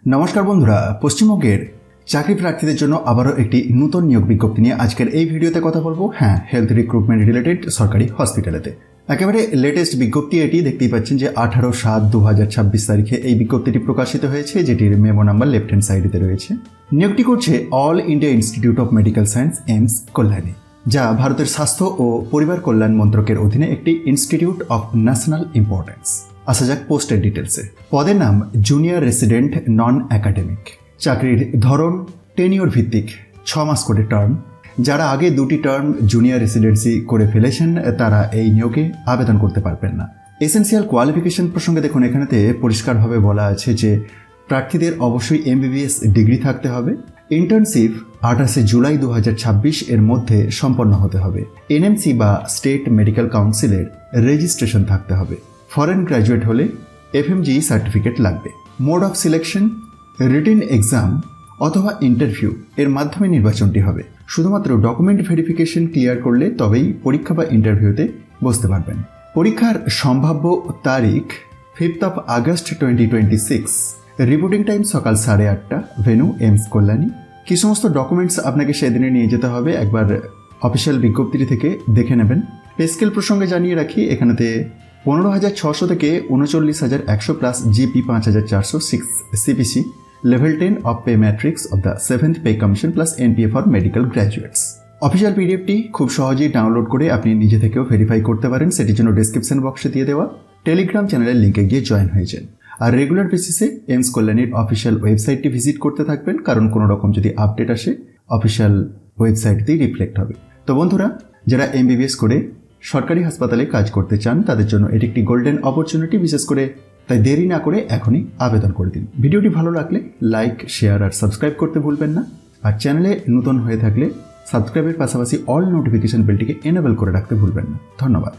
নমস্কার বন্ধুরা, পশ্চিমবঙ্গের চাকরি প্রার্থীদের জন্য আবারও একটি নতুন নিয়োগ বিজ্ঞপ্তি নিয়ে আজকের এই ভিডিওতে কথা বলবো। হেলথ রিক্রুটমেন্ট রিলেটেড সরকারি হসপিটালেতে একেবারে লেটেস্ট বিজ্ঞপ্তি এটি। দেখতেই পাচ্ছেন যে 18/7/2026 তারিখে এই বিজ্ঞপ্তিটি প্রকাশিত হয়েছে, যেটির মেমো নাম্বার লেফট হ্যান্ড সাইডেতে রয়েছে। নিয়োগটি করছে All India Institute of Medical Science AIIMS Kalyani, যা ভারতের স্বাস্থ্য ও পরিবার কল্যাণ মন্ত্রকের অধীনে একটি ইনস্টিটিউট অফ ন্যাশনাল ইম্পর্টেন্স। আসা যাক পোস্টের ডিটেলসে। পদের নাম জুনিয়র রেসিডেন্ট নন একাডেমিক। চাকরির ধরন টেনিওর ভিত্তিক, 6 মাস করে টার্ম। যারা আগে 2টি টার্ম জুনিয়র রেসিডেন্সি করে ফেলেছেন তারা এই নিয়োগে আবেদন করতে পারবেন না। এসেন্সিয়াল কোয়ালিফিকেশন প্রসঙ্গে দেখুন, এখানেতে পরিষ্কারভাবে বলা আছে যে প্রার্থীদের অবশ্যই MBBS ডিগ্রি থাকতে হবে। ইন্টার্নশিপ 28 জুলাই 2026 এর মধ্যে সম্পন্ন হতে হবে। NMC বা স্টেট মেডিকেল কাউন্সিলের রেজিস্ট্রেশন থাকতে হবে। ফরেন গ্র্যাজুয়েট হলে FMGE সার্টিফিকেট লাগবে। Mode of selection written exam অথবা ইন্টারভিউ এর মাধ্যমে নির্বাচনটি হবে। শুধুমাত্র ডকুমেন্ট ভেরিফিকেশন ক্লিয়ার করলে তবেই পরীক্ষা বা ইন্টারভিউতে বসতে পারবেন। পরীক্ষার সম্ভাব্য তারিখ 5 আগস্ট 2026। রিপোর্টিং টাইম সকাল 8:30। Venue AIIMS Kalyani. কি সমস্ত ডকুমেন্টস আপনাকে সেদিনে নিয়ে যেতে হবে একবার অফিসিয়াল বিজ্ঞপ্তিটি থেকে দেখে নেবেন। পে স্কেল প্রসঙ্গে জানিয়ে রাখি, এখানেতে 15,600 থেকে 39,100 plus GP 5,406 CPC level 10 of pay matrix of the 7th pay commission plus NPA for medical graduates. Official পিডিএফটি খুব সহজেই ডাউনলোড করে আপনি নিজে থেকেও ভেরিফাই করতে পারেন। সেটির জন্য ডেসক্রিপশন বক্সে দিয়ে দেওয়া টেলিগ্রাম চ্যানেলের লিঙ্কে গিয়ে জয়েন হয়ে যান। আর রেগুলার বেসিসে এইমস কল্যাণীর অফিসিয়াল ওয়েবসাইটটি ভিজিট করতে থাকবেন, কারণ কোনো রকম যদি আপডেট আসে অফিসিয়াল ওয়েবসাইটতেই রিফ্লেক্ট হবে। তো বন্ধুরা, যারা MBBS করে সরকারি হাসপাতালে কাজ করতে চান তাদের জন্য এটি একটি গোল্ডেন অপরচুনিটি। বিশেষ করে তাই দেরি না করে এখনই আবেদন করে দিন। ভিডিওটি ভালো লাগলে লাইক, শেয়ার আর সাবস্ক্রাইব করতে ভুলবেন না। আর চ্যানেলে নতুন হয়ে থাকলে সাবস্ক্রাইবের পাশাপাশি অল নোটিফিকেশন বেলটিকে এনেবল করে রাখতে ভুলবেন না। ধন্যবাদ।